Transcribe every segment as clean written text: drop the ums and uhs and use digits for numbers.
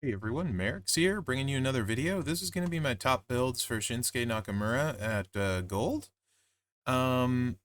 Hey everyone, Mherex here, bringing you another video. This is going to be my top builds for Shinsuke Nakamura at Gold. Um,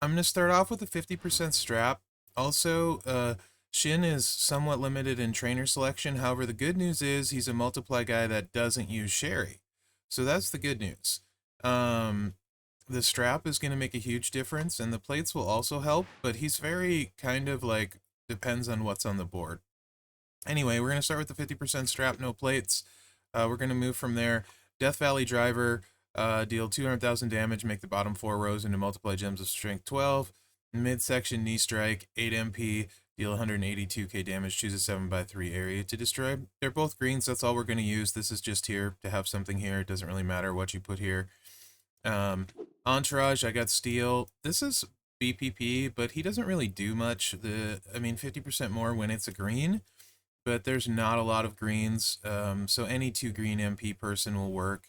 I'm going to start off with a 50% strap. Also, Shin is somewhat limited in trainer selection. However, the good news is he's a multiply guy that doesn't use Sherry. So that's the good news. The strap is going to make a huge difference, and the plates will also help, but he's very kind of like depends on what's on the board. Anyway, we're going to start with the 50% strap, no plates. We're going to move from there. Death Valley Driver, deal 200,000 damage, make the bottom 4 rows into multiply gems of strength 12. Midsection knee strike, 8 MP, deal 182k damage, choose a 7x3 area to destroy. They're both greens, that's all we're going to use. This is just here to have something here. It doesn't really matter what you put here. Entourage, I got steel. This is BPP, but he doesn't really do much. 50% more when it's a green, but there's not a lot of greens, so any 2 green MP person will work.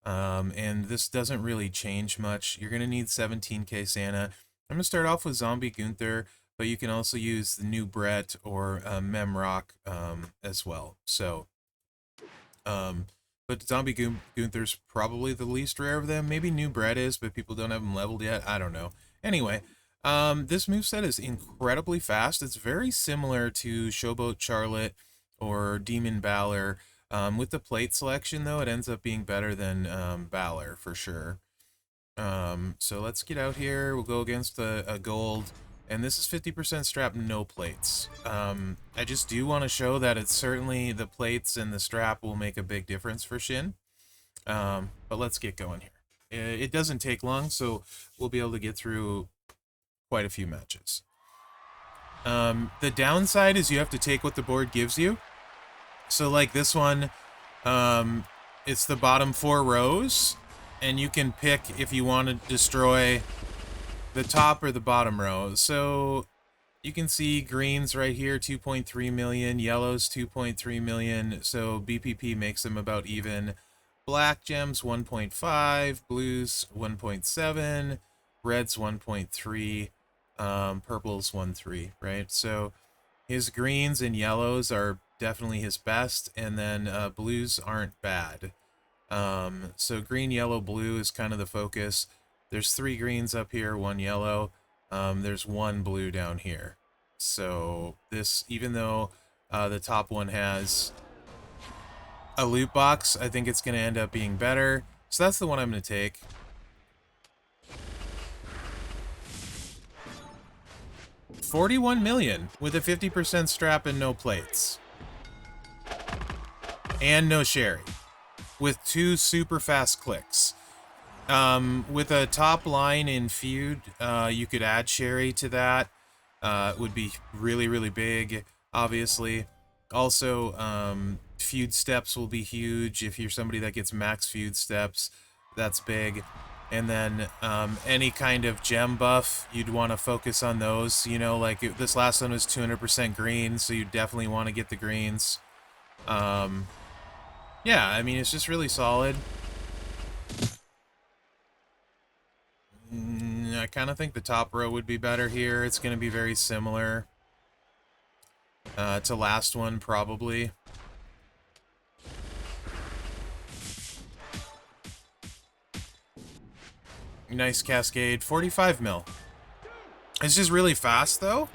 And this doesn't really change much. You're going to need 17k Santa. I'm going to start off with Zombie Gunther, but you can also use the new Brett or Mherex as well. So, but Zombie Gunther's probably the least rare of them. Maybe new Brett is, but people don't have him leveled yet. I don't know. Anyway, this moveset is incredibly fast. It's very similar to Showboat Charlotte or Demon Balor. With the plate selection, though, it ends up being better than Balor, for sure. So let's get out here. We'll go against a gold. And this is 50% strap, no plates. I just do want to show that it's certainly the plates and the strap will make a big difference for Shin. But let's get going here. It doesn't take long, so we'll be able to get through quite a few matches. The downside is you have to take what the board gives you. So like this one, it's the bottom 4 rows, and you can pick if you want to destroy the top or the bottom row. So you can see greens right here, 2.3 million, yellows 2.3 million, so BPP makes them about even. Black gems 1.5, blues 1.7, reds 1.3, purples 1.3, right? So his greens and yellows are definitely his best, and then blues aren't bad. So green, yellow, blue is kind of the focus. There's 3 greens up here, 1 yellow. There's 1 blue down here. So this, even though the top one has a loot box, I think it's going to end up being better. So that's the one I'm going to take. $41 million with a 50% strap and no plates. And no Sherry. With 2 super fast clicks. With a top line in feud, you could add Sherry to that. It would be really, really big, obviously. Also, feud steps will be huge. If you're somebody that gets max feud steps, that's big. And then any kind of gem buff, you'd want to focus on those. You know, like this last one was 200% green, so you definitely want to get the greens. Yeah, I mean, it's just really solid. I kind of think the top row would be better here. It's going to be very similar to last one, probably. Nice cascade. 45 mil. It's just really fast, though.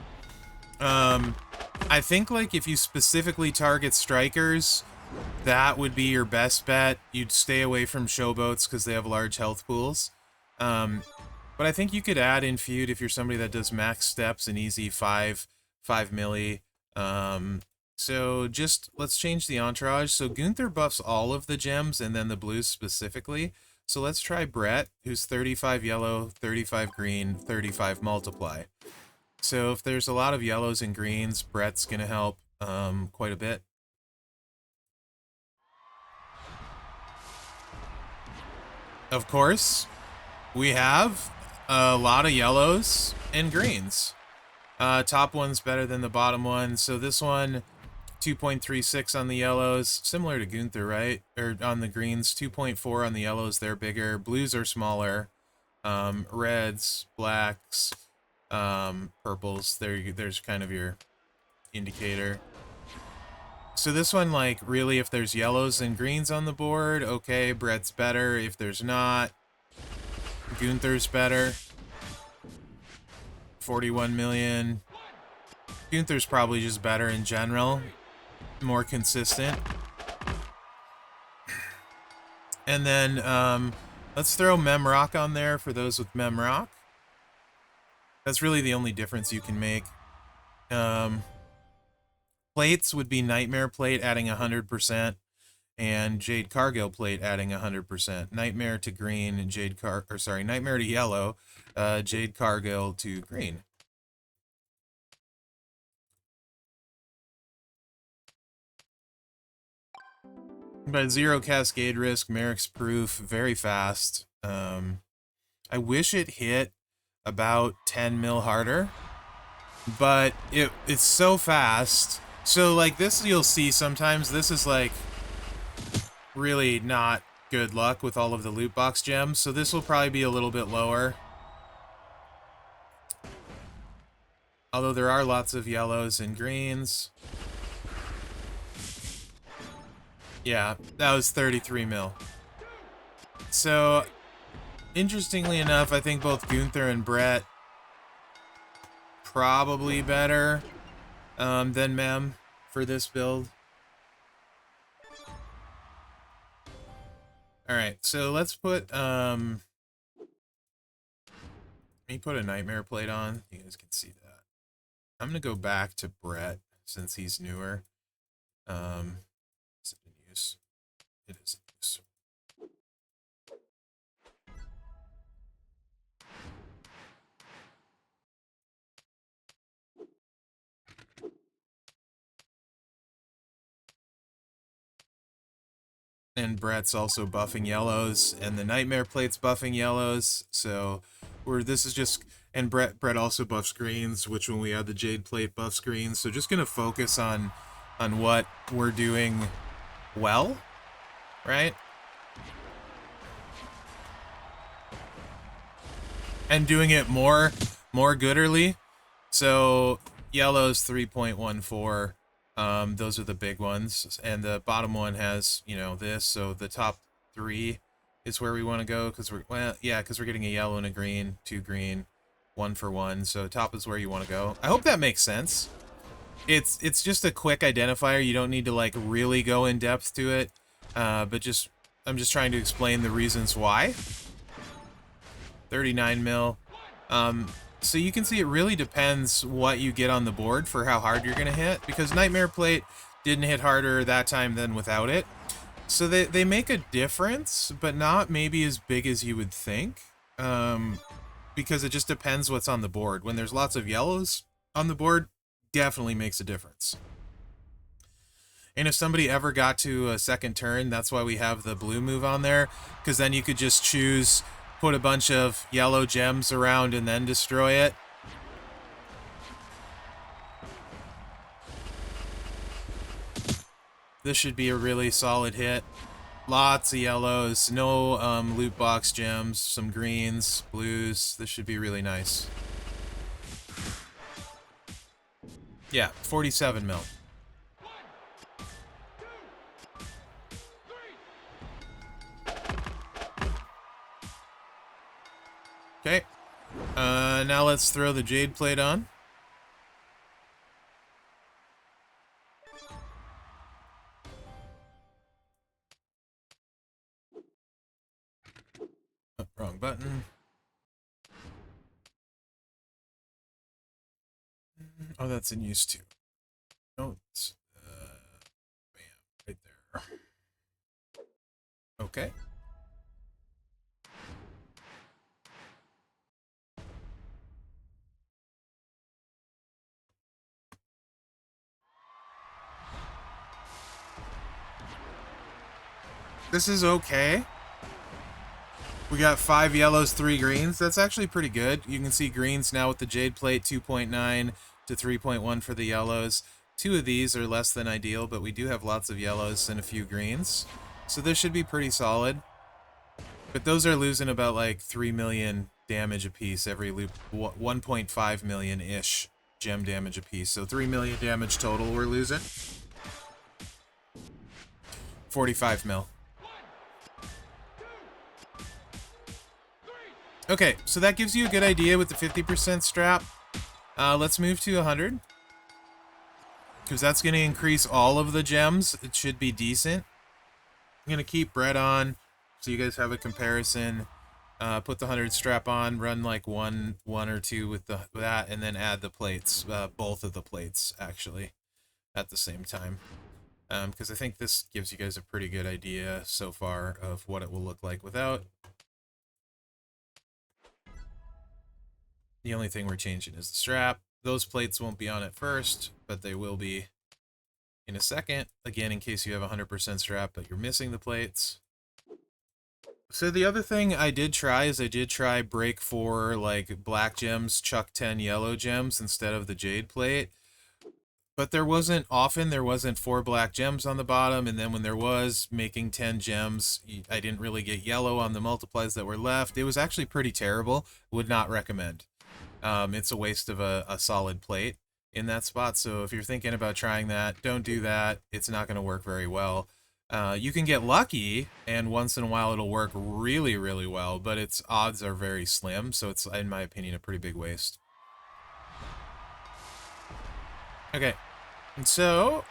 I think, like, if you specifically target strikers, that would be your best bet. You'd stay away from showboats because they have large health pools. But I think you could add in feud if you're somebody that does max steps and easy 5 milli. So just let's change the entourage. So Gunther buffs all of the gems and then the blues specifically. So let's try Brett, who's 35 yellow, 35 green, 35 multiply. So if there's a lot of yellows and greens, Brett's gonna help quite a bit. Of course, we have a lot of yellows and greens. Top one's better than the bottom one. So this one, 2.36 on the yellows, similar to Gunther, right? Or on the greens, 2.4 on the yellows, they're bigger. Blues are smaller. Reds, blacks, purples, there's kind of your indicator. So this one, like, really, if there's yellows and greens on the board, okay, Brett's better. If there's not, Gunther's better. 41 million. Gunther's probably just better in general. More consistent. And then, let's throw Mherex on there for those with Mherex. That's really the only difference you can make. Plates would be Nightmare Plate adding 100%, and Jade Cargill Plate adding 100%. Nightmare to green, and Nightmare to yellow, Jade Cargill to green. But 0 cascade risk, Mherex proof, very fast. I wish it hit about 10 mil harder, but it's so fast. So like this, you'll see sometimes this is like really not good luck with all of the loot box gems. So this will probably be a little bit lower. Although there are lots of yellows and greens. Yeah, that was 33 mil. So, interestingly enough, I think both Gunther and Brett probably better than Mem for this build. Alright, so let's put, let me put a Nightmare Plate on. You guys can see that. I'm gonna go back to Brett, since he's newer. Is it in use? It is in use. And Brett's also buffing yellows, and the Nightmare Plate's buffing yellows, so this is just, and Brett also buffs greens, which when we add the Jade Plate buffs greens, so just gonna focus on what we're doing well, right? And doing it more gooderly. So yellow's 3.14. Those are the big ones, and the bottom one has, you know, this, so the top 3 is where we want to go, because we're getting a yellow and a green, 2 green, 1 for 1, so top is where you want to go. I hope that makes sense. It's just a quick identifier. You don't need to like really go in depth to it, but I'm just trying to explain the reasons why. 39 mil. So you can see it really depends what you get on the board for how hard you're going to hit, because Nightmare Plate didn't hit harder that time than without it. So they make a difference, but not maybe as big as you would think, because it just depends what's on the board. When there's lots of yellows on the board, definitely makes a difference. And if somebody ever got to a second turn, that's why we have the blue move on there, because then you could just choose, put a bunch of yellow gems around and then destroy it. This should be a really solid hit. Lots of yellows, no loot box gems, some greens, blues. This should be really nice. Yeah, 47 mil. Okay. Now let's throw the Jade Plate on. Oh, wrong button. Oh, that's in use too. Oh, it's, bam, right there. Okay. This is okay. We got 5 yellows, 3 greens. That's actually pretty good. You can see greens now with the Jade Plate, 2.9 to 3.1 for the yellows. 2 of these are less than ideal, but we do have lots of yellows and a few greens. So this should be pretty solid. But those are losing about like 3 million damage apiece every loop. 1.5 million-ish gem damage apiece. So 3 million damage total we're losing. 45 mil. Okay, so that gives you a good idea with the 50% strap. Let's move to 100. Because that's going to increase all of the gems. It should be decent. I'm going to keep bread on so you guys have a comparison. Put the 100 strap on, run like one or two with that, and then add the plates, both of the plates, actually, at the same time. Because I think this gives you guys a pretty good idea so far of what it will look like without. The only thing we're changing is the strap. Those plates won't be on at first, but they will be in a second. Again, in case you have 100% strap, but you're missing the plates. So the other thing I did try is I did try break 4 like black gems, chuck 10 yellow gems instead of the jade plate. But there wasn't 4 black gems on the bottom, and then when there was, making 10 gems, I didn't really get yellow on the multiplies that were left. It was actually pretty terrible. Would not recommend. It's a waste of a solid plate in that spot, so if you're thinking about trying that, don't do that. It's not going to work very well. You can get lucky, and once in a while it'll work really, really well, but its odds are very slim, so it's, in my opinion, a pretty big waste. Okay, and so,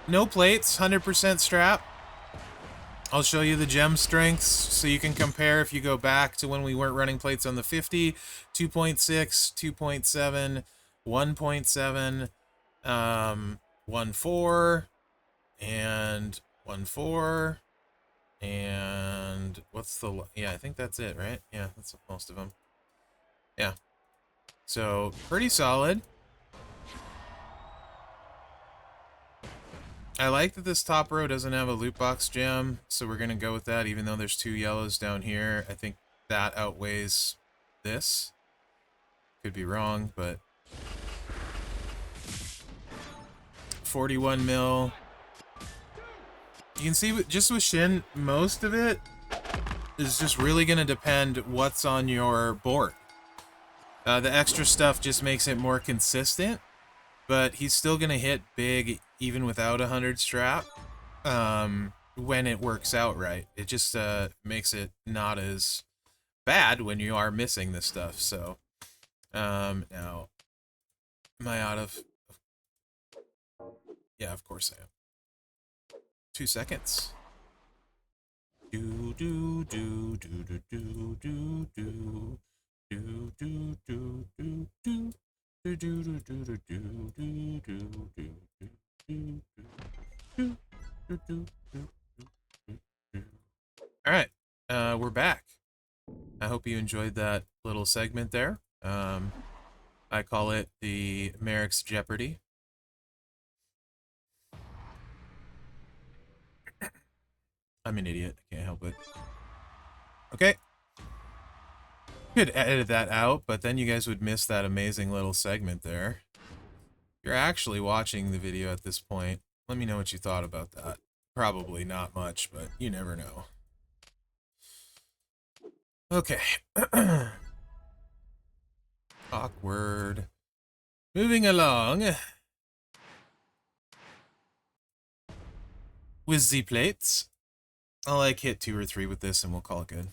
no plates, 100% strap. I'll show you the gem strengths so you can compare if you go back to when we weren't running plates on the 50, 2.6, 2.7, 1.7, 1.4, and 1.4, and what's the, yeah, I think that's it, right? Yeah, that's most of them. Yeah, so pretty solid. I like that this top row doesn't have a loot box gem, so we're gonna go with that, even though there's 2 yellows down here. I think that outweighs this. Could be wrong, but 41 mil. You can see just with Shin, most of it is just really gonna depend what's on your board. The extra stuff just makes it more consistent, but he's still gonna hit big even without 100 strap when it works out right. It just makes it not as bad when you are missing this stuff. So now, am I out of? Yeah, of course I am. 2 seconds. Do do do do do do do do do do do do do. All right, we're back. I hope you enjoyed that little segment there. I call it the Mherex Jeopardy. I'm an idiot. I can't help it. Okay. Could edit that out, but then you guys would miss that amazing little segment there. If you're actually watching the video at this point, let me know what you thought about that. Probably not much, but you never know. Okay. Awkward. Moving along. With Z plates. I'll like hit 2 or 3 with this and we'll call it good.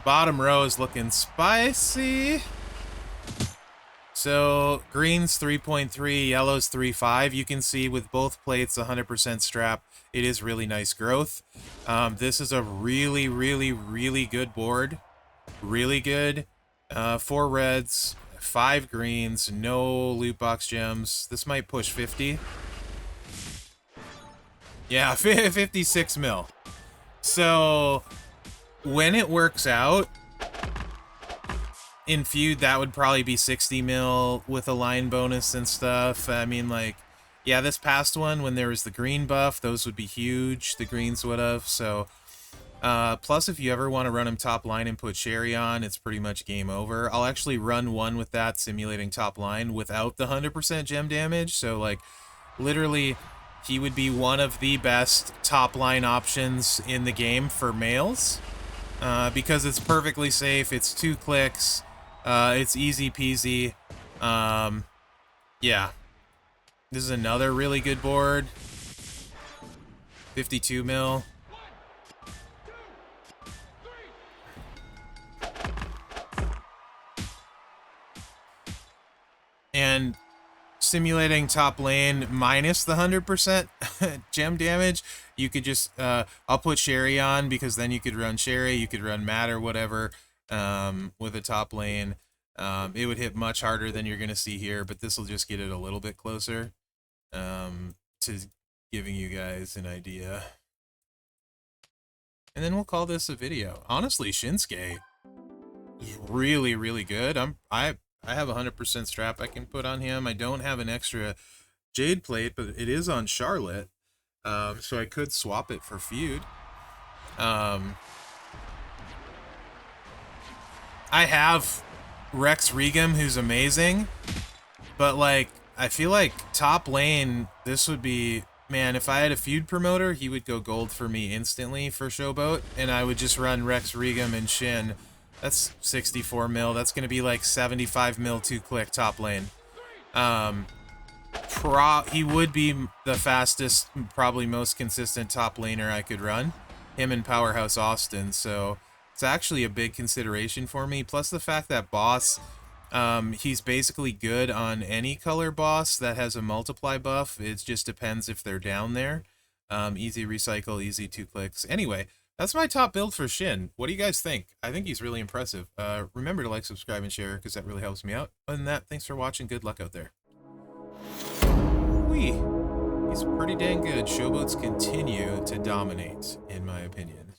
Bottom row is looking spicy. So green's 3.3, yellow's 3.5. You can see with both plates 100% strap, it is really nice growth. This is a really, really, really good board. Really good. 4 reds, 5 greens, no loot box gems. This might push 50. Yeah, 56 mil. So when it works out, in feud, that would probably be 60 mil with a line bonus and stuff. I mean, like, yeah, this past one, when there was the green buff, those would be huge. The greens would have. So, plus, if you ever want to run him top line and put Sherry on, it's pretty much game over. I'll actually run one with that, simulating top line without the 100% gem damage. So, like, literally, he would be one of the best top line options in the game for males. Because it's perfectly safe, it's 2 clicks, it's easy peasy, yeah. This is another really good board. 52 mil. And simulating top lane minus the 100% gem damage, you could just, I'll put Sherry on because then you could run Sherry, you could run Matt or whatever with a top lane. It would hit much harder than you're going to see here, but this will just get it a little bit closer to giving you guys an idea. And then we'll call this a video. Honestly, Shinsuke is really, really good. I have a 100% strap I can put on him. I don't have an extra Jade plate, but it is on Charlotte. So I could swap it for feud. I have Rex Regum, who's amazing, but like I feel like top lane, this would be, man, if I had a feud promoter, he would go gold for me instantly for Showboat, and I would just run Rex Regum and Shin. That's 64 mil. That's going to be like 75 mil 2-click top lane. He would be the fastest, probably most consistent top laner I could run. Him and Powerhouse Austin, so it's actually a big consideration for me. Plus the fact that boss, he's basically good on any color boss that has a multiply buff. It just depends if they're down there. Easy recycle, easy 2-clicks. Anyway, that's my top build for Shin. What do you guys think? I think he's really impressive. Remember to like, subscribe, and share because that really helps me out. Other than that, thanks for watching. Good luck out there. Whee! He's pretty dang good. Showboats continue to dominate, in my opinion.